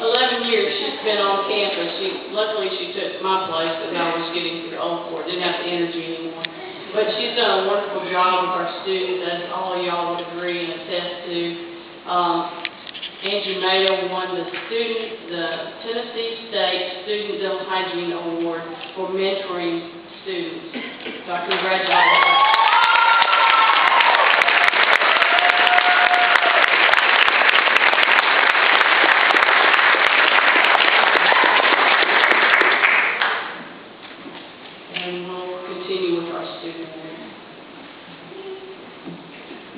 11 years she's been on campus. Luckily she took my place because I was getting too old for it. Didn't have the energy anymore. But she's done a wonderful job with our students, as all of y'all would agree and attest to. Angie Mayo won the Tennessee State Student Dental Hygiene Award for mentoring students. So I congratulate her.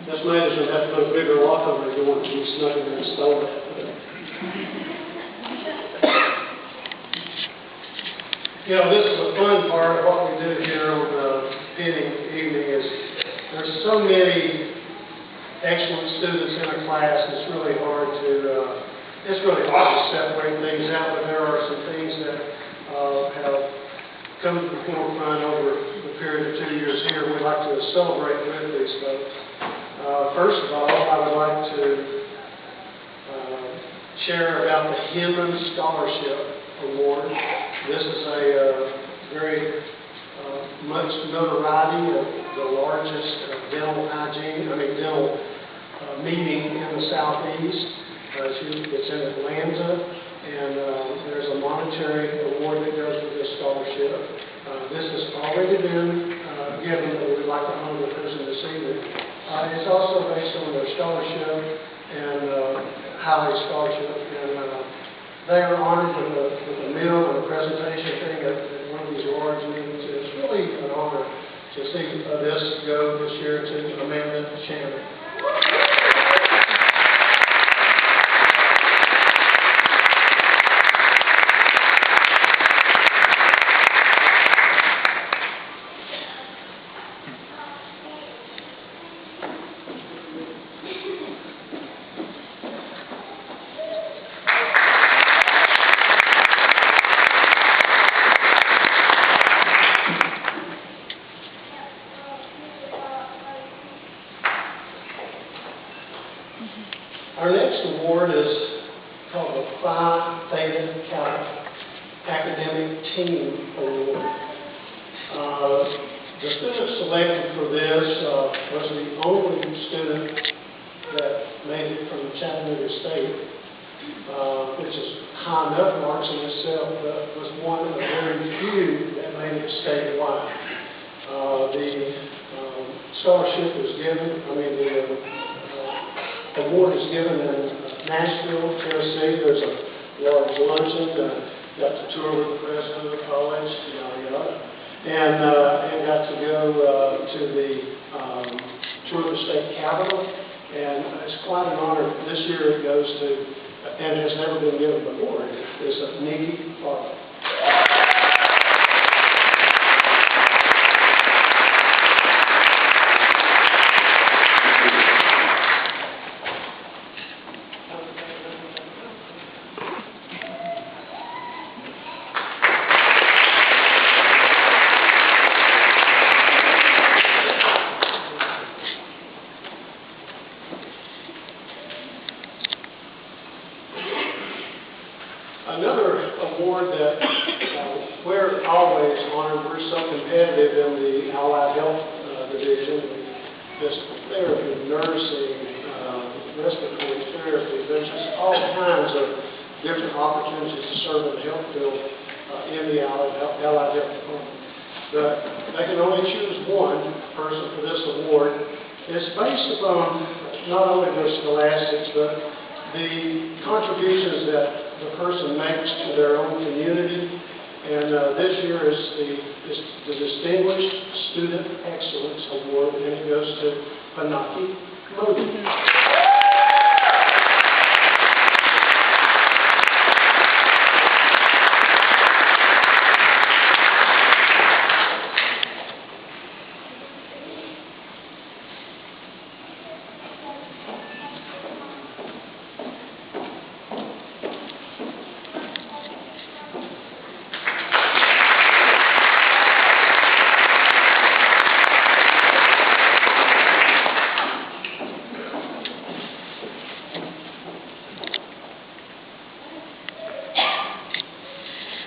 This management had to put a bigger lock over the door to be snug in and stole it. You know, this is a fun part of what we do here on the evening is there's so many excellent students in a class. It's really hard to separate things out, but there are some things that have come to the forefront over the period of 2 years here. We'd like to celebrate with these folks. First of all, I would like to share about the Hygiene Scholarship Award. This is a very much notoriety of the largest dental meeting in the Southeast. It's in Atlanta, and there's a monetary award that goes with this scholarship. This has already been given, but we'd like to honor the person this evening. It's also based on their scholarship and highlight scholarship, and they are honored with a meal and a presentation thing at one of these large meetings. It's really an honor to see this go this year to Amanda Shannon. Our next award is called the Phi Theta Kappa Academic Team Award. The student selected for this was the only student that made it from Chattanooga State, which is high enough marks in itself, but was one of the very few that made it statewide. The scholarship is given, the award is given in Nashville, Tennessee. There's a large luncheon. Got to tour with the president of the college, and got to go to the tour of the state capitol. And it's quite an honor. This year it goes to, and has never been given before, is Nikki Farley. Another award that we're always honored. We're so competitive in the Allied Health Division. Physical therapy, nursing, respiratory therapy. There's just all kinds of different opportunities to serve in the health field in the Allied Health Department. But they can only choose one person for this award. It's based upon not only their scholastics, but the contributions that the person makes to their own community. And this year is the Distinguished Student Excellence Award, and it goes to Panaki Modi.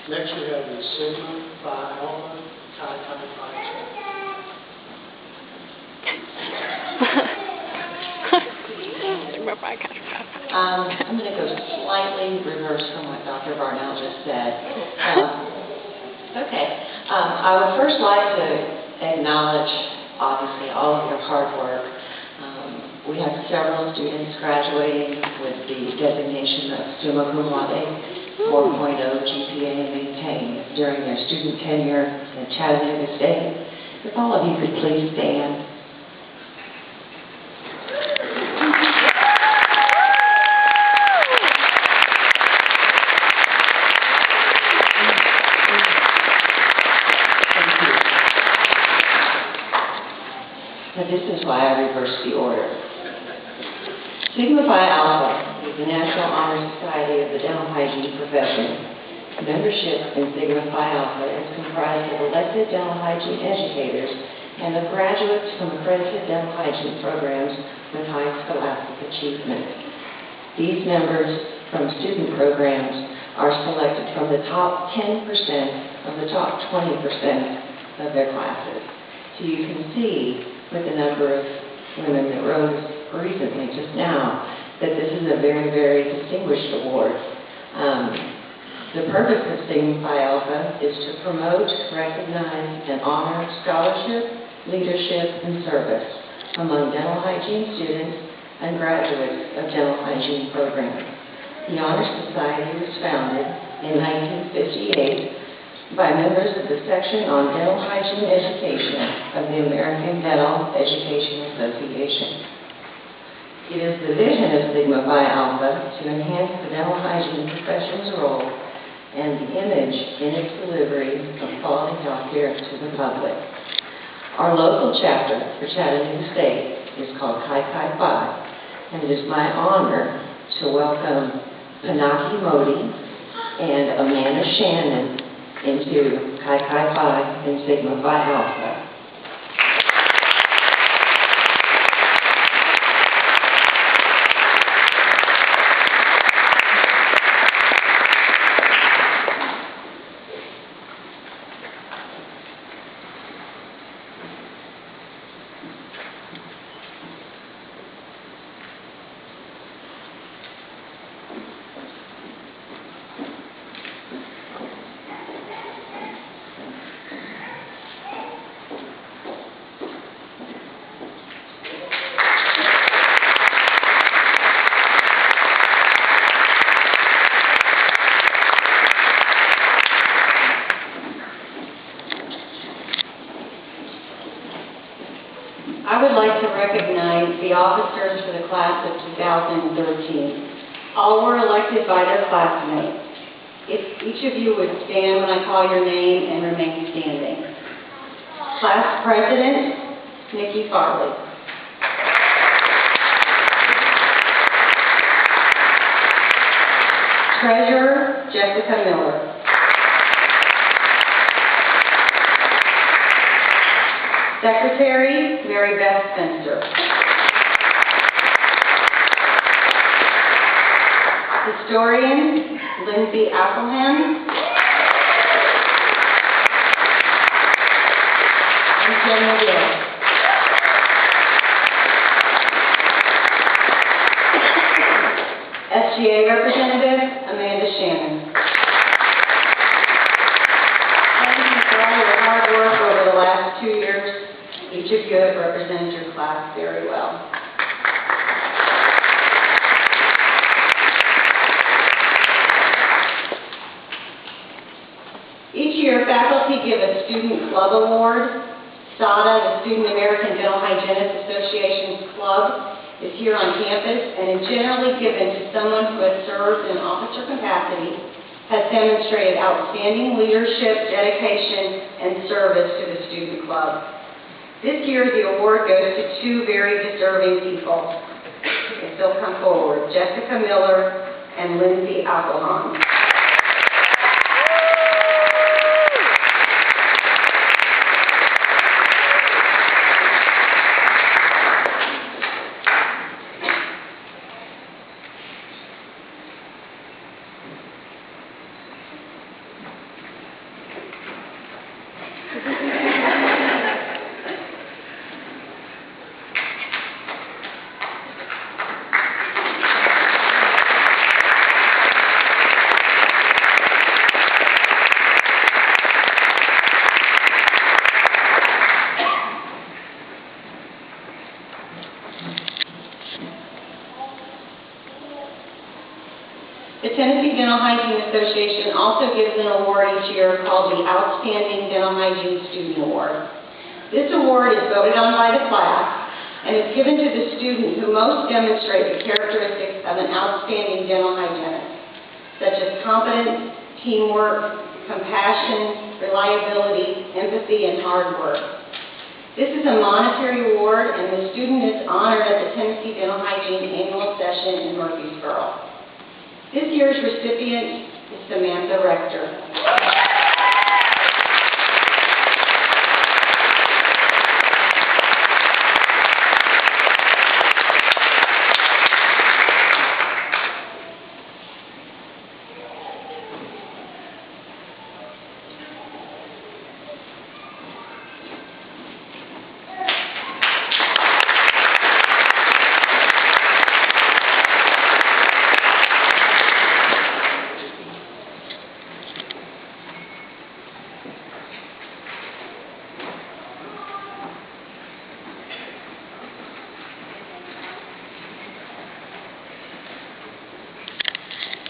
Next we have the Sigma Phi Alpha Chi Chi Phi Tau. I'm going to go slightly reverse from what Dr. Barnell just said. I would first like to acknowledge, obviously, all of your hard work. We have several students graduating with the designation of summa cum laude, 4.0 GPA maintained during their student tenure at Chattanooga State. If all of you could please stand. Now, this is why I reversed the order. Sigma Phi Alpha is the National Honor Society of the Dental Hygiene Profession. Membership in Sigma Phi Alpha is comprised of elected dental hygiene educators and of graduates from accredited dental hygiene programs with high scholastic achievement. These members from student programs are selected from the top 10% of the top 20% of their classes. So you can see with the number of women that rose recently just now that this is a very, very distinguished award. The purpose of Sigma Phi Alpha is to promote, recognize, and honor scholarship, leadership, and service among dental hygiene students and graduates of dental hygiene programs. The Honor Society was founded in 1958 by members of the Section on Dental Hygiene Education of the American Dental Education Association. It is the vision of Sigma Phi Alpha to enhance the dental hygiene profession's role and the image in its delivery of quality health care to the public. Our local chapter for Chattanooga State is called Chi Chi Phi, and it is my honor to welcome Pinaki Modi and Amanda Shannon into Chi Chi Phi and Sigma Phi Alpha. I would like to recognize the officers for the class of 2013. All were elected by their classmates. If each of you would stand when I call your name and remain standing. Class President, Nikki Farley. Treasurer, Jessica Miller. Secretary, Mary Beth Spencer. Historian, Lindsay Appleham. And Jen McGill. SGA Representative, Amanda Shannon. Thank you for all your hard work over the last 2 years. Each of you have represented your class very well. Each year, faculty give a Student Club Award. SADA, the Student American Dental Hygienists Association's club, is here on campus and is generally given to someone who has served in an officer capacity, has demonstrated outstanding leadership, dedication, and service to the student club. This year, the award goes to two very deserving people. If they'll come forward, Jessica Miller and Lindsay Appleham. The Tennessee Dental Hygiene Association also gives an award each year called the Outstanding Dental Hygiene Student Award. This award is voted on by the class and is given to the student who most demonstrates the characteristics of an outstanding dental hygienist, such as competence, teamwork, compassion, reliability, empathy, and hard work. This is a monetary award, and the student is honored at the Tennessee Dental Hygiene Annual Session in Murfreesboro. This year's recipient is Samantha Rector.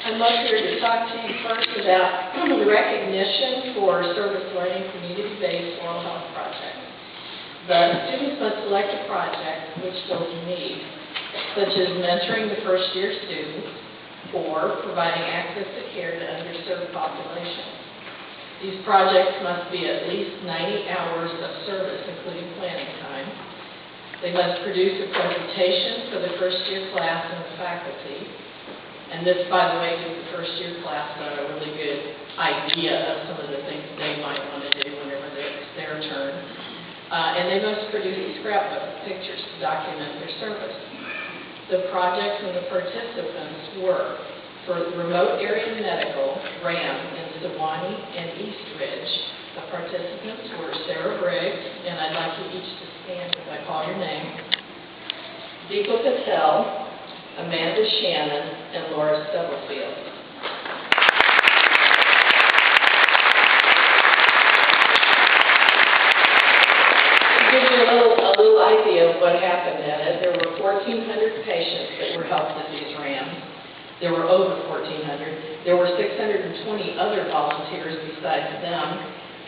I'm up here to talk to you first about the recognition for service learning community-based oral health projects. The students must select a project which fills a need, such as mentoring the first-year students or providing access to care to underserved populations. These projects must be at least 90 hours of service, including planning time. They must produce a presentation for the first-year class and the faculty. And this, by the way, gives the first-year class a really good idea of some of the things they might want to do whenever it's their turn. And they must produce a scrapbook of pictures to document their service. The projects and the participants were for remote area medical, RAM in Sewanee and East Ridge. The participants were Sarah Briggs, and I'd like you each to stand if I call your name, Deepa Patel, Amanda Shannon, and Laura Stubblefield. To give you a little idea of what happened in it, there were 1,400 patients that were helped at these RAMs. There were over 1,400. There were 620 other volunteers besides them,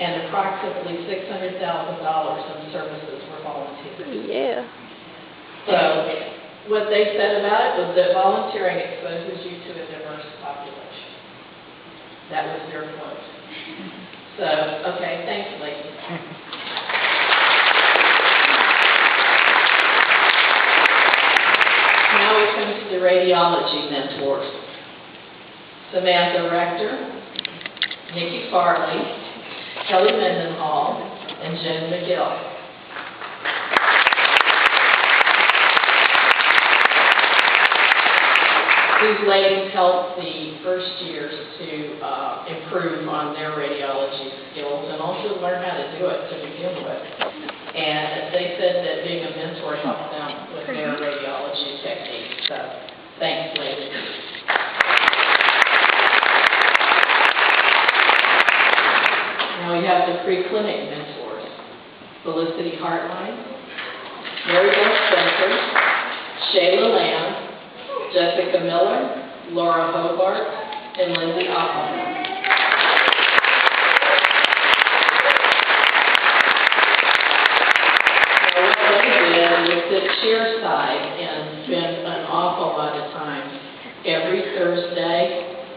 and approximately $600,000 in services were volunteered. Yeah. So, what they said about it was that volunteering exposes you to a diverse population. That was their quote. So, okay, thanks, ladies. Now we come to the radiology mentors. Samantha Rector, Nikki Farley, Kelly Mendenhall, and Jen McGill. These ladies helped the first years to improve on their radiology skills and also learn how to do it to begin with. And they said that being a mentor helped them with their radiology techniques. So, thanks, ladies. Now we have the pre-clinic mentors. Felicity Hartline, Mary Beth Spencer, Shayla Lamb, Jessica Miller, Laura Hobart, and Lindsay Oppenheimer. Now what they did was sit chairside and spend an awful lot of time every Thursday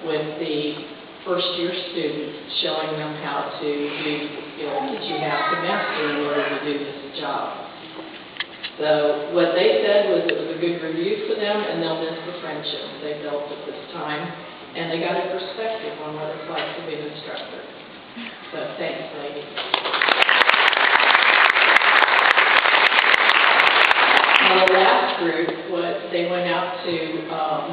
with the first-year students, showing them how to use the skills that you have to master in order to do this job. So what they said was it was a good review for them, and they'll miss the friendships they built at this time, and they got a perspective on what it's like to be an instructor. So thanks, ladies. Now the last group, they went out to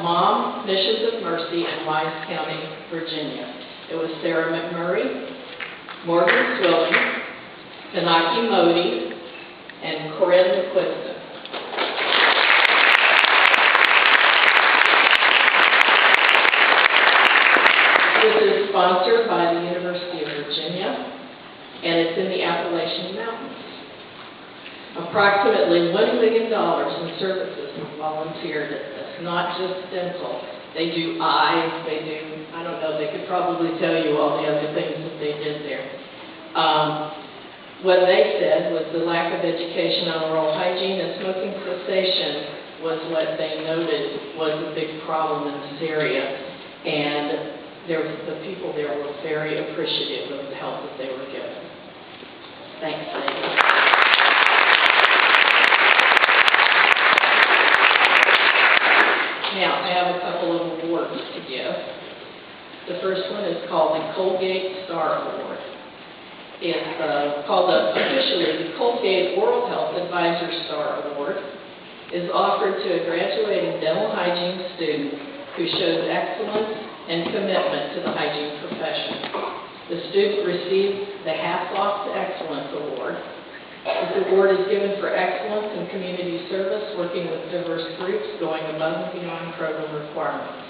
Mom, Missions of Mercy in Wise County, Virginia. It was Sarah McMurray, Morgan Swilling, Kanaki Modi, and Corinne McQuiston. This is sponsored by the University of Virginia, and it's in the Appalachian Mountains. Approximately $1 million in services were volunteered at this, not just dental. They do eyes, they do, I don't know, they could probably tell you all the other things that they did there. What they said was the lack of education on oral hygiene and smoking cessation was what they noted was a big problem in this area. And the people there were very appreciative of the help that they were given. Thanks, David. Now, I have a couple of awards to give. The first one is called the Colgate Star Award. It's called officially the Colgate Oral Health Advisor Star Award. Is offered to a graduating dental hygiene student who shows excellence and commitment to the hygiene profession. The student received the Hats Off to Excellence Award. This award is given for excellence in community service, working with diverse groups, going above and beyond program requirements.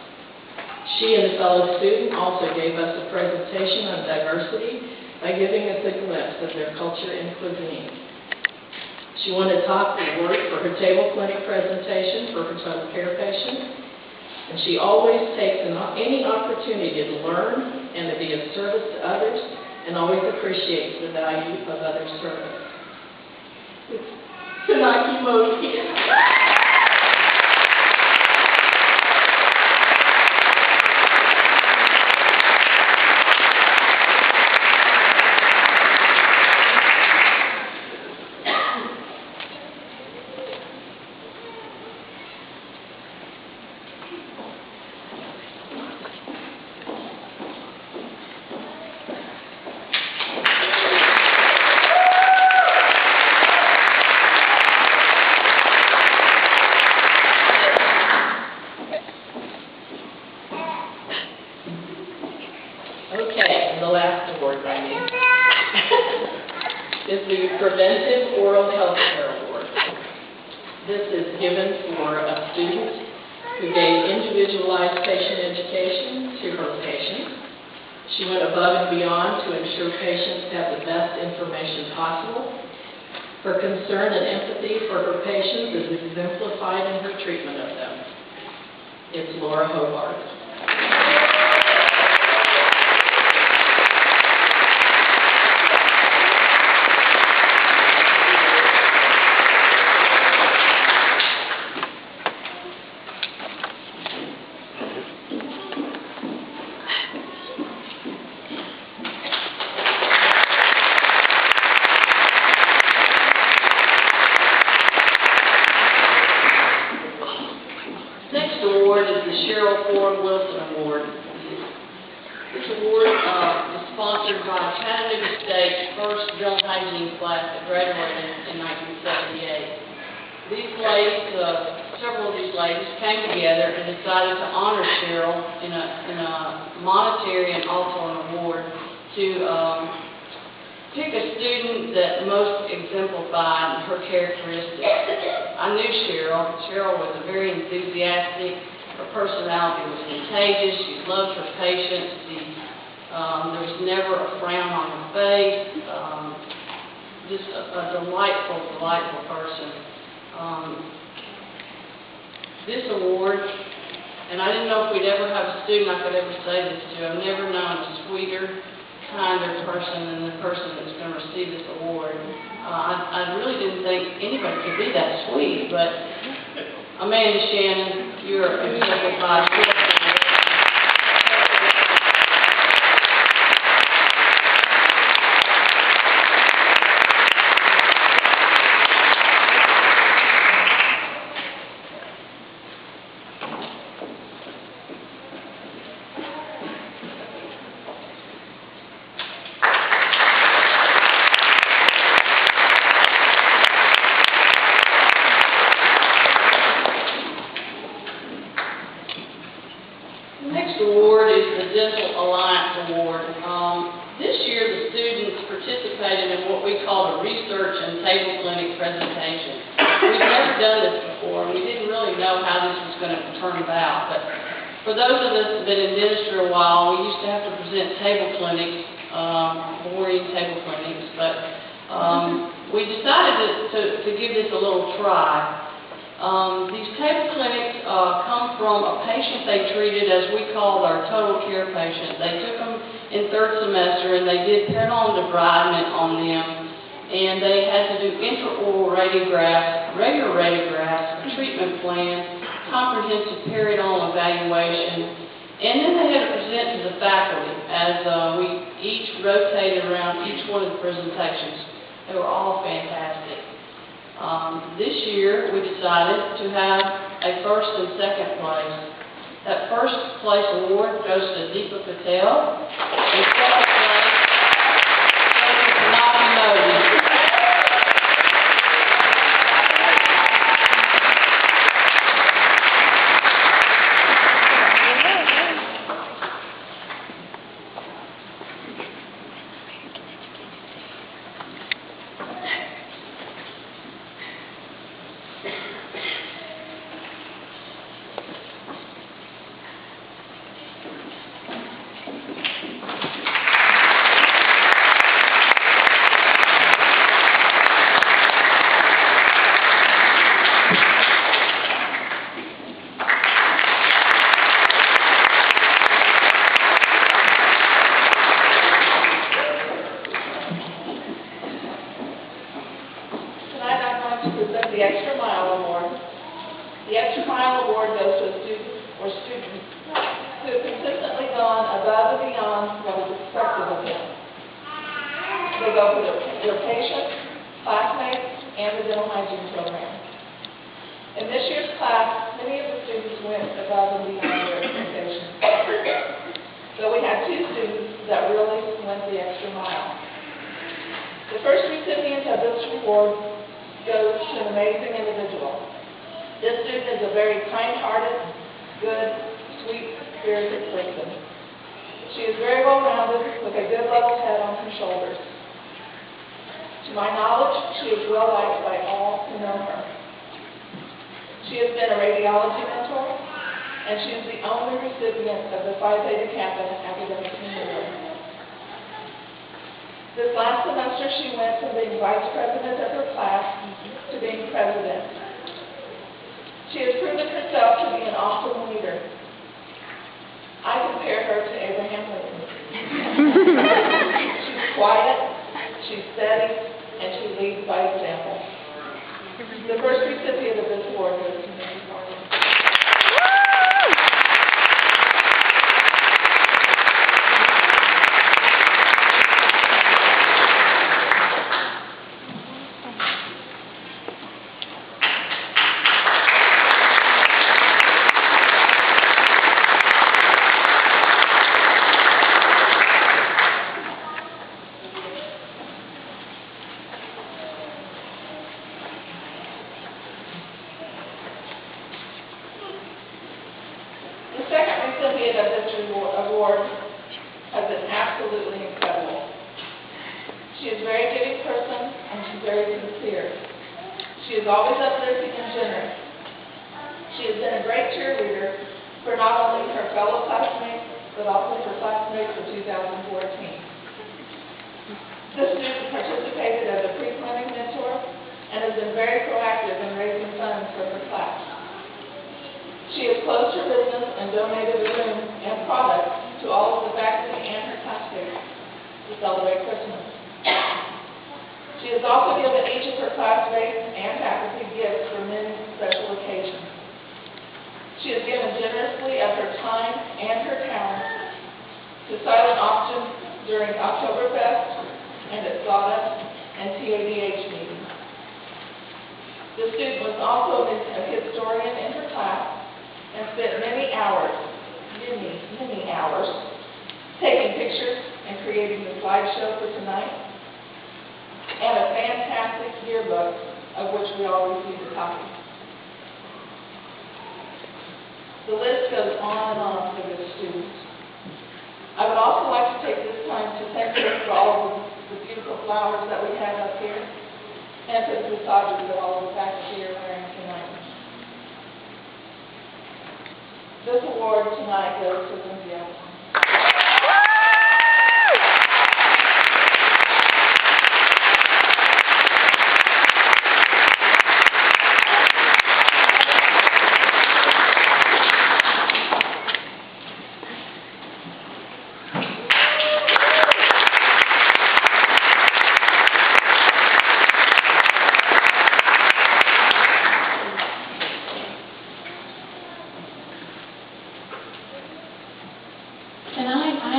She and a fellow student also gave us a presentation on diversity by giving us a glimpse of their culture and cuisine. She won a top award for her table clinic presentation for her total care patients, and she always takes any opportunity to learn and to be of service to others, and always appreciates the value of other service. Kanaki Moski. The last award I need is the Preventive Oral Health Care Award. This is given for a student who gave individualized patient education to her patients. She went above and beyond to ensure patients have the best information possible. Her concern and empathy for her patients is exemplified in her treatment of them. It's Laura Hobart. This award is sponsored by Chattanooga State's first dental hygiene class that graduated in 1978. These ladies, several of these ladies came together and decided to honor Cheryl in a monetary and also an award to pick a student that most exemplified her characteristics. I knew Cheryl. Cheryl was a very enthusiastic. Her personality was contagious. She loved her patients. There was never a frown on her face. Just a delightful, delightful person. This award, and I didn't know if we'd ever have a student I could ever say this to. I've never known a sweeter, kinder person than the person that's going to receive this award. I really didn't think anybody could be that sweet, but Amanda Shannon, you're exemplified. Award is the Dental Alliance Award. This year the students participated in what we call a research and table clinic presentation. We've never done this before, and we didn't really know how this was going to turn about. But for those of us that have been in dentistry a while, we used to have to present table clinics, boring table clinics. But we decided to give this a little try. These table clinics come from a patient they treated as we call our total care patient. They took them in third semester and they did perineal debridement on them, and they had to do intraoral radiographs, regular radiographs, treatment plans, comprehensive periodontal evaluation, and then they had to present to the faculty as we each rotated around each one of the presentations. They were all fantastic. This year, we decided to have a first and second place. That first place award goes to Deepa Patel, and second place goes to Naki Modi. The Extra Mile Award. The Extra Mile Award goes to a student or students who have consistently gone above and beyond what is expected of them. They go for their patients, classmates, and the dental hygiene program. In this year's class, many of the students went above and beyond their expectations. So we had two students that really went the extra mile. The first recipient of this award goes to an amazing individual. This student is a very kind-hearted, good, sweet-spirited person. She is very well-rounded with a good level head on her shoulders. To my knowledge, she is well-liked by all who know her. She has been a radiology mentor, and she is the only recipient of the Phi Theta Kappa Academic Team Award. This last semester, she went from being vice president of her class to being president. She has proven herself to be an awesome leader. I compare her to Abraham Lincoln. She's quiet, she's steady, and she leads by example. The first recipient of this award goes to Mrs. Martin. The second recipient of this award has been absolutely incredible. She is a very giving person, and she's very sincere. She is always uplifting and generous. She has been a great cheerleader for not only her fellow classmates, but also for classmates of 2014. This student participated as a pre-planning mentor and has been very proactive in raising funds for her class. She has closed her business and donated a room and products to all of the faculty and her classmates to celebrate Christmas. She has also given each of her classmates and faculty gifts for many special occasions. She has given generously of her time and her talents to silent auction during Oktoberfest and at Sawdust and TADH meetings. The student was also a historian in her class and spent many hours, taking pictures and creating the slideshow for tonight, and a fantastic yearbook of which we all received a copy. The list goes on and on for this student. I would also like to take this time to thank you for all of the beautiful flowers that we have up here, and for the massages that all of the faculty are wearing tonight. This award tonight goes to Lindsay Allison.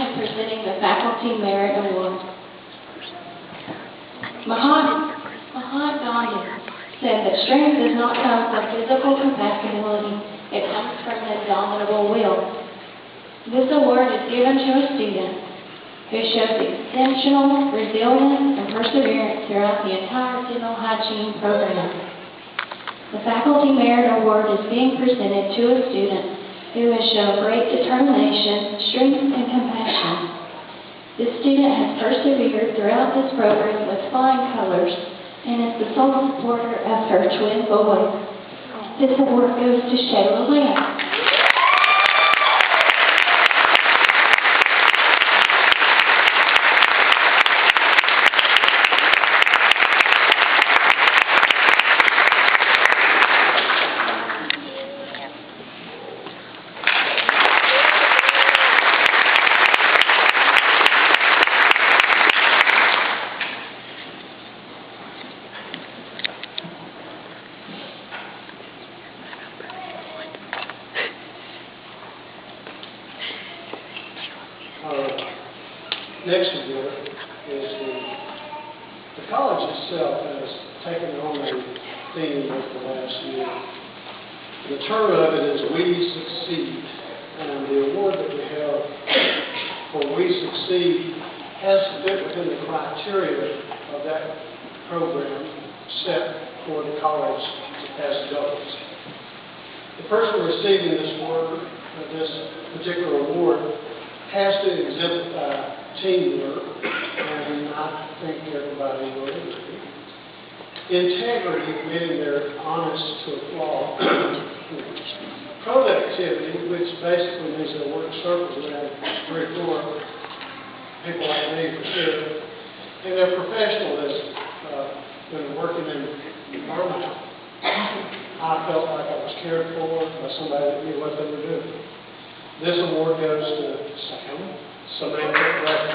am presenting the Faculty Merit Award. Mahatma Gandhi said that strength does not come from physical compatibility, it comes from an indomitable will. This award is given to a student who shows exceptional resilience and perseverance throughout the entire dental hygiene program. The Faculty Merit Award is being presented to a student who has shown great determination, strength, and compassion. This student has persevered throughout this program with flying colors and is the sole supporter of her twin boys. This award goes to Shayla Lynn. Next award is the college itself has taken on a theme over the last year. The term of it is We Succeed, and the award that we have for We Succeed has to fit within the criteria of that program set for the college as goals. The person receiving this particular award has to exemplify teamwork, and I think everybody will agree. Integrity, meaning they're honest to a flaw. Productivity, which basically means they work circles around 3 or 4 people like me for sure. And their professionalism when working in burnout. I felt like I was cared for by somebody that knew what they were doing. This award goes to Samantha Bradford.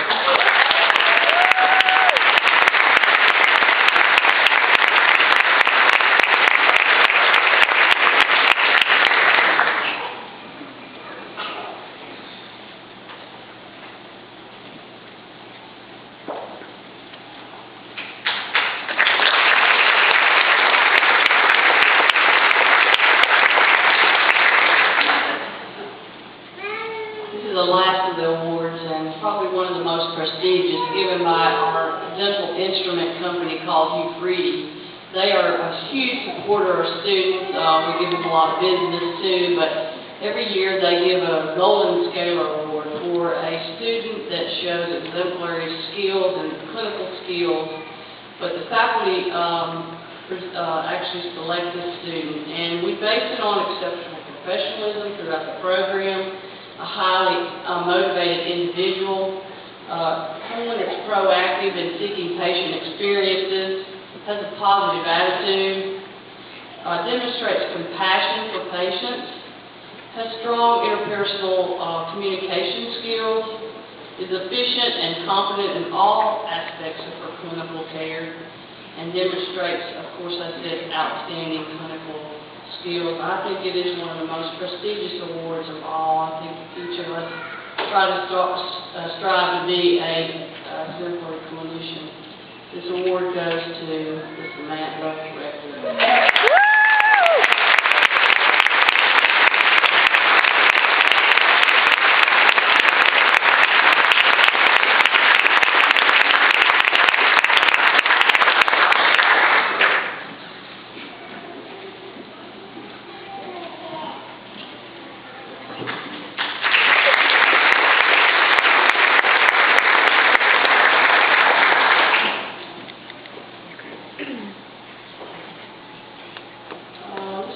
The last of the awards, and probably one of the most prestigious, given by our dental instrument company called Hugh. They are a huge supporter of our students. We give them a lot of business too, but every year they give a Golden Scalar Award for a student that shows exemplary skills and clinical skills. But the faculty actually select this student, and we base it on exceptional professionalism throughout the program. A highly motivated individual, someone that's proactive in seeking patient experiences, has a positive attitude, demonstrates compassion for patients, has strong interpersonal communication skills, is efficient and competent in all aspects of her clinical care, and demonstrates, of course, I said, outstanding clinical skills. I think it is one of the most prestigious awards of all. I think each of us try to strive to be a exemplary clinician. This award goes to the Samantha Bradford.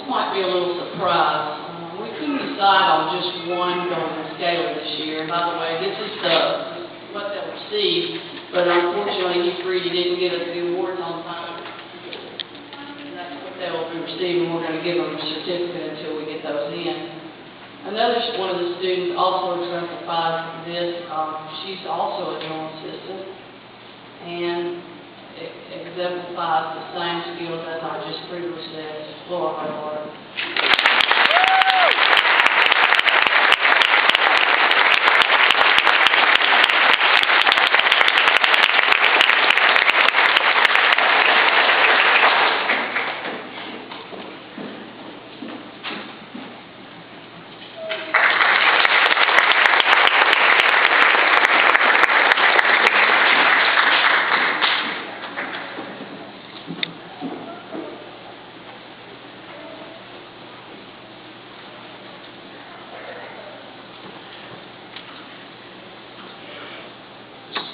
Might be a little surprise. We couldn't decide on just one Golden Scalar this year. By the way, this is what they'll receive, but unfortunately, Hugh didn't get us the awards on time. And that's what they'll be receiving. We're going to give them a certificate until we get those in. Another one of the students also exemplifies this. She's also a dental assistant, and exemplifies the same skills as I just previously said, full of hard work.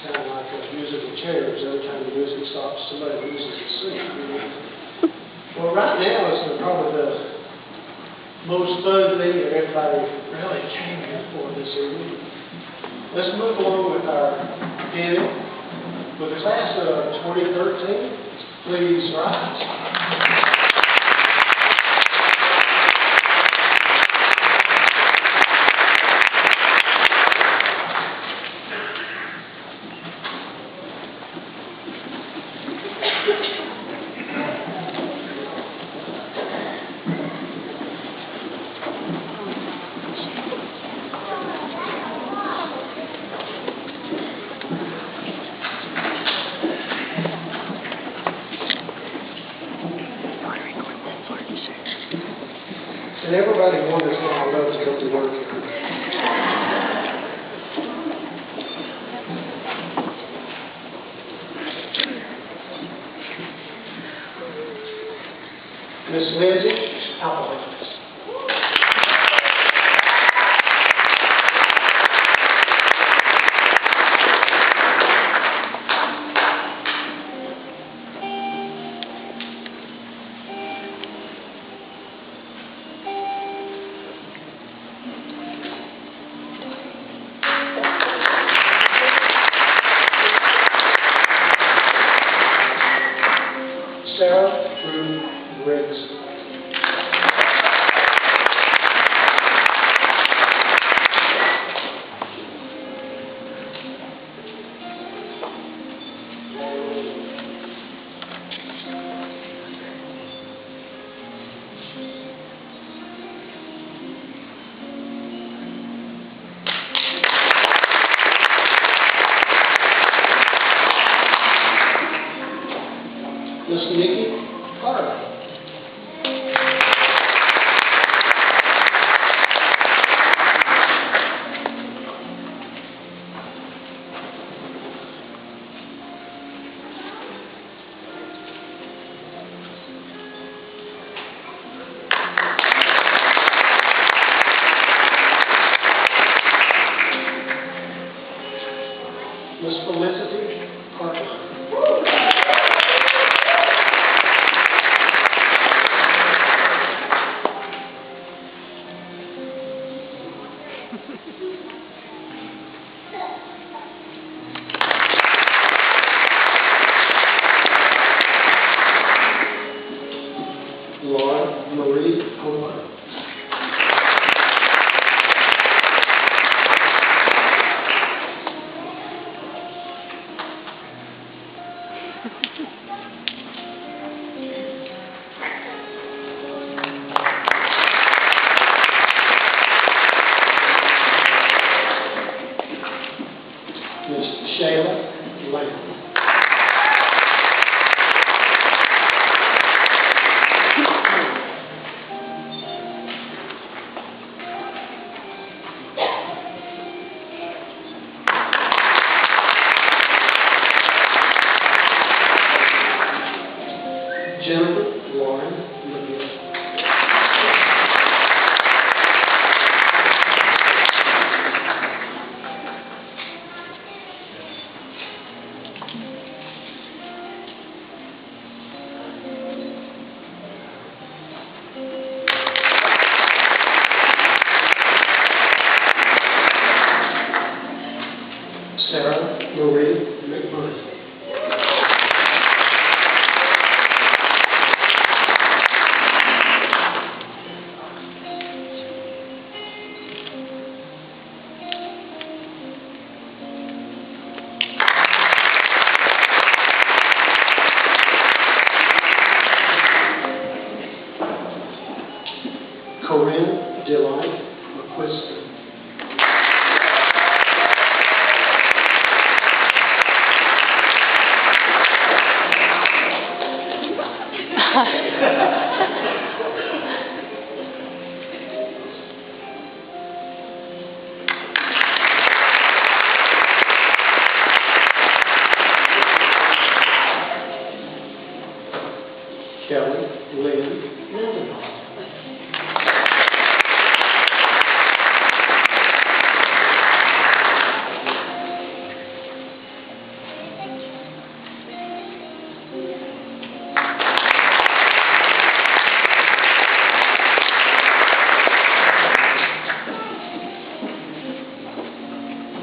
kind of like musical chairs. Every time the music stops, somebody loses a seat. Well, right now is probably the most fun thing that everybody really came here for this evening. Let's move along with our hymn. For the class of 2013, please rise. And everybody wonders why I love to come to work here. Miss Lindsay, outline this. Sarah Ruth Briggs. Miss Nikki Carter. Miss Felicity Carter. Laura Marie Comer. Miss Shayla Lamb. Jennifer Lauren McGill. Sarah Marie McMurray. Corinne Delight McQuiston.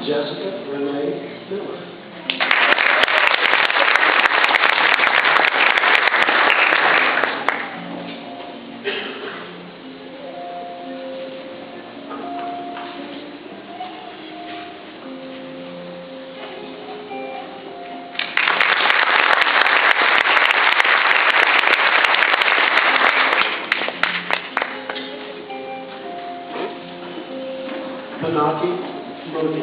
Jessica Renee Miller. Panaki Modi.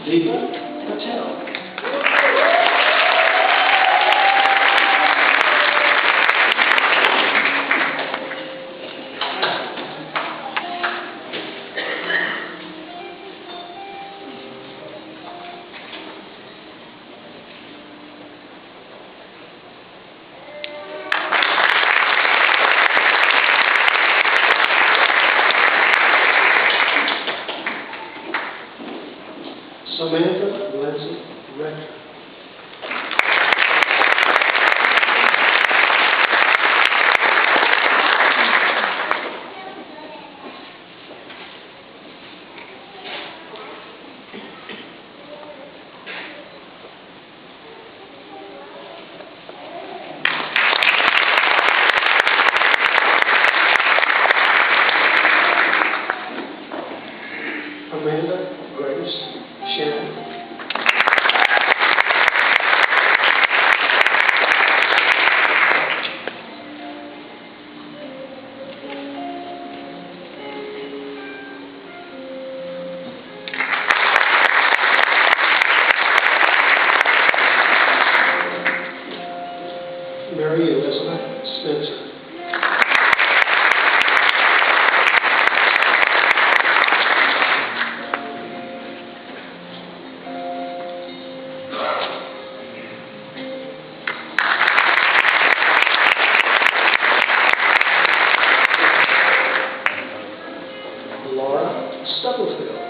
Deepa Patel. Samantha Lindsay Rector. Amanda Grace Shannon. Mary Elizabeth Spencer. Laura Stubblefield.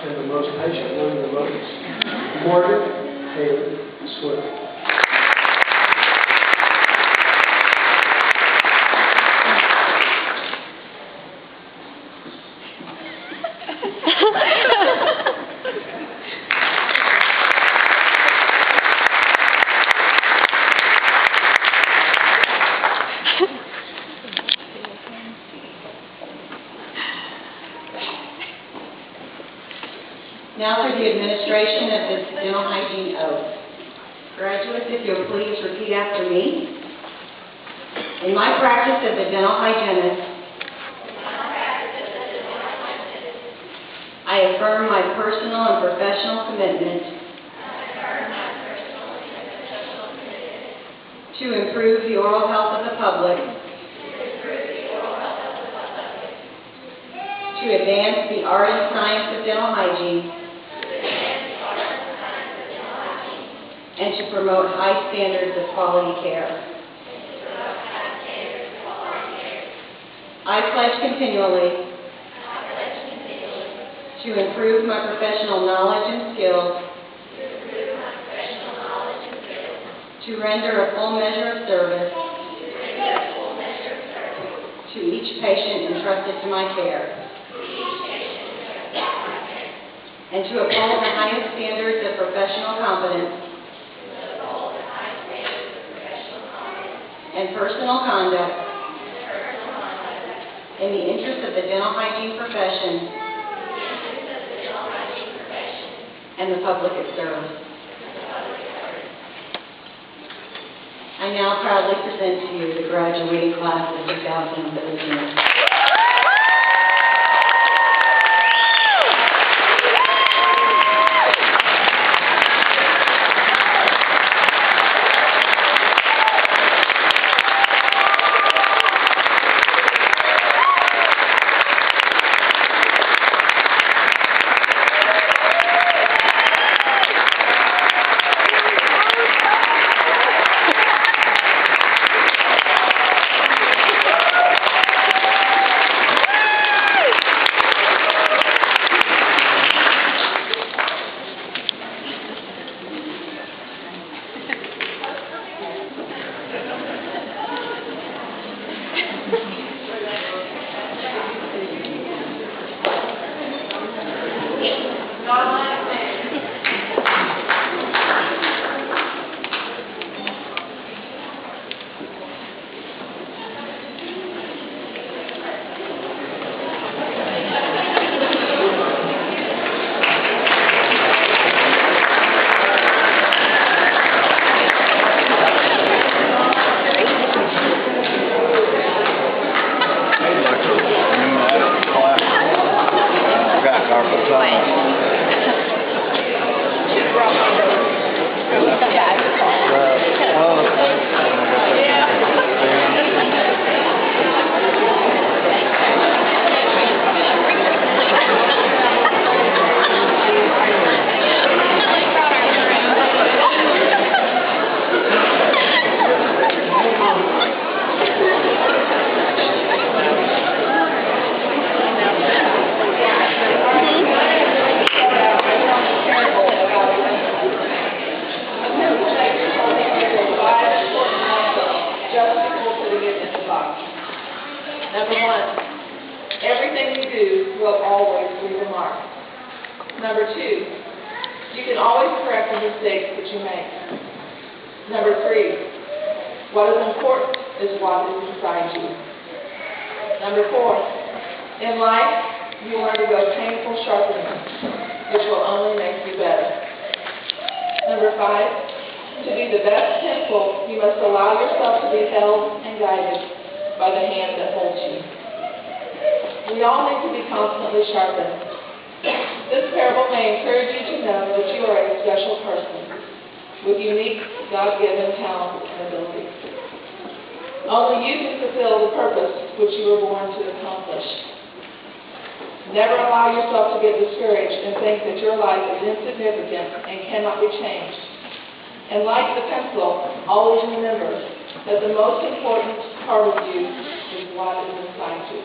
And the most patient among the most, Morgan Haley Swift. Now for the administration of this dental hygiene oath. Graduates, if you'll please repeat after me. In my practice as a dental hygienist, I affirm my personal and professional commitment to improve the oral health of the public, to advance the art and science of dental hygiene, and to promote high standards of quality care. I pledge continually to improve my professional knowledge and skills, to render a full measure of service to each patient entrusted to my care, and to uphold the highest standards of professional competence and personal conduct in the interest of the dental hygiene profession and the public it serves. I now proudly present to you the graduating class of 2013. everything you do will always leave a mark. Number 2, you can always correct the mistakes that you make. Number 3, what is important is what is inside you. Number 4, in life, you learn to go painful sharpening, which will only make you better. Number 5, to be the best pencil, you must allow yourself to be held and guided by the hand that holds you. We all need to be constantly sharpened. This parable may encourage you to know that you are a special person with unique, God-given talents and abilities. Only you can fulfill the purpose which you were born to accomplish. Never allow yourself to get discouraged and think that your life is insignificant and cannot be changed. And like the pencil, always remember that the most important part of you is what is inside you.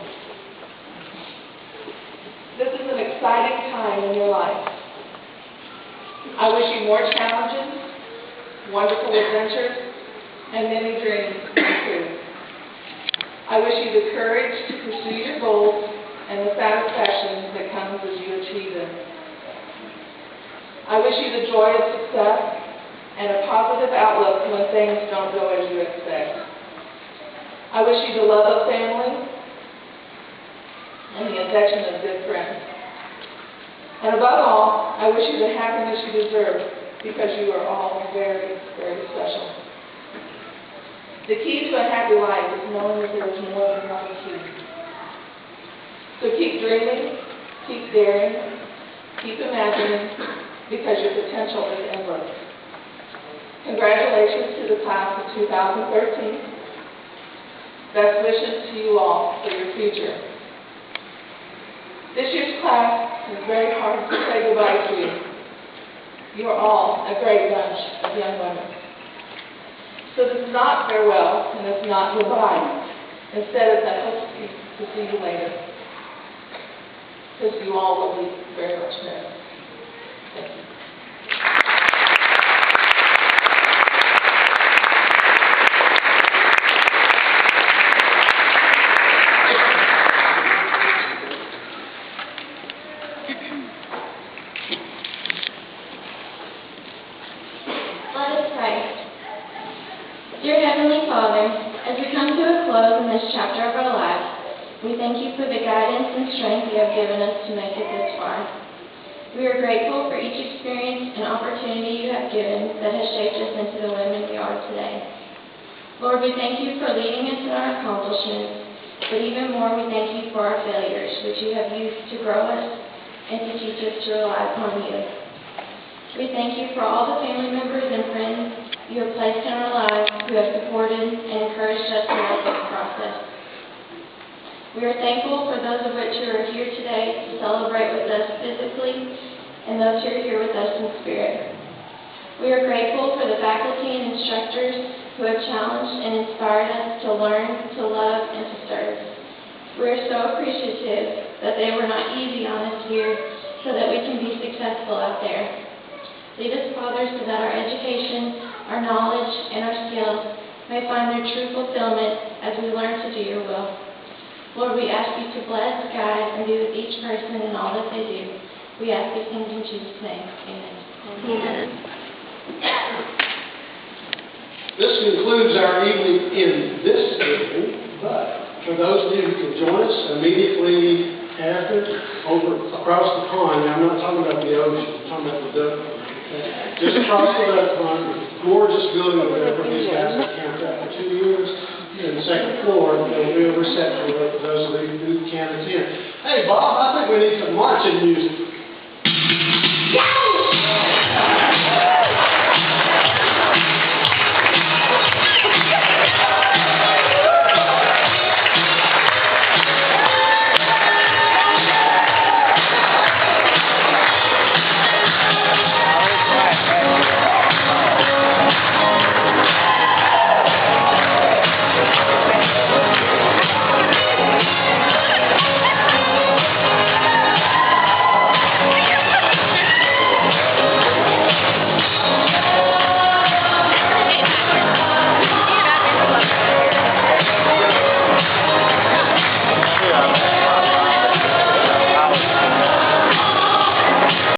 This is an exciting time in your life. I wish you more challenges, wonderful adventures, and many dreams come true. I wish you the courage to pursue your goals and the satisfaction that comes as you achieve them. I wish you the joy of success and a positive outlook when things don't go as you expect. I wish you the love of family and the affection of good friends. And above all, I wish you the happiness you deserve because you are all very, very special. The key to a happy life is knowing that there is more than one key. So keep dreaming, keep daring, keep imagining, because your potential is endless. Congratulations to the class of 2013. Best wishes to you all for your future. This year's class is very hard to say goodbye to you. You are all a great bunch of young women. So this is not farewell and it's not goodbye. Instead, it's I hope to see you later. Because you all will be very much missed. Thank you. Let us pray. Dear Heavenly Father, as we come to a close in this chapter of our lives, we thank you for the guidance and strength you have given us to make it this far. We are grateful for each experience and opportunity you have given that has shaped us into the women we are today. Lord, we thank you for leading us in our accomplishments, but even more we thank you for our failures, which you have used to grow us and to teach us to rely upon you. We thank you for all the family members and friends you have placed in our lives who have supported and encouraged us throughout this process. We are thankful for those of which who are here today to celebrate with us physically and those who are here with us in spirit. We are grateful for the faculty and instructors who have challenged and inspired us to learn, to love, and to serve. We are so appreciative that they were not easy on us here so that we can be successful out there. Lead us, Father, so that our education, our knowledge, and our skills may find their true fulfillment as we learn to do your will. Lord, we ask you to bless, guide, and be with each person in all that they do. We ask these things in Jesus' name. Amen. Amen. This concludes our evening in this building, but for those of you who can join us immediately after, over across the pond, now I'm not talking about the ocean, I'm talking about the duck pond. Okay? Just across the duck pond, gorgeous building over there where these guys have camped out for 2 years. In the second floor, there'll be a reception for those of you who can attend. Hey, Bob, I think we need some marching music.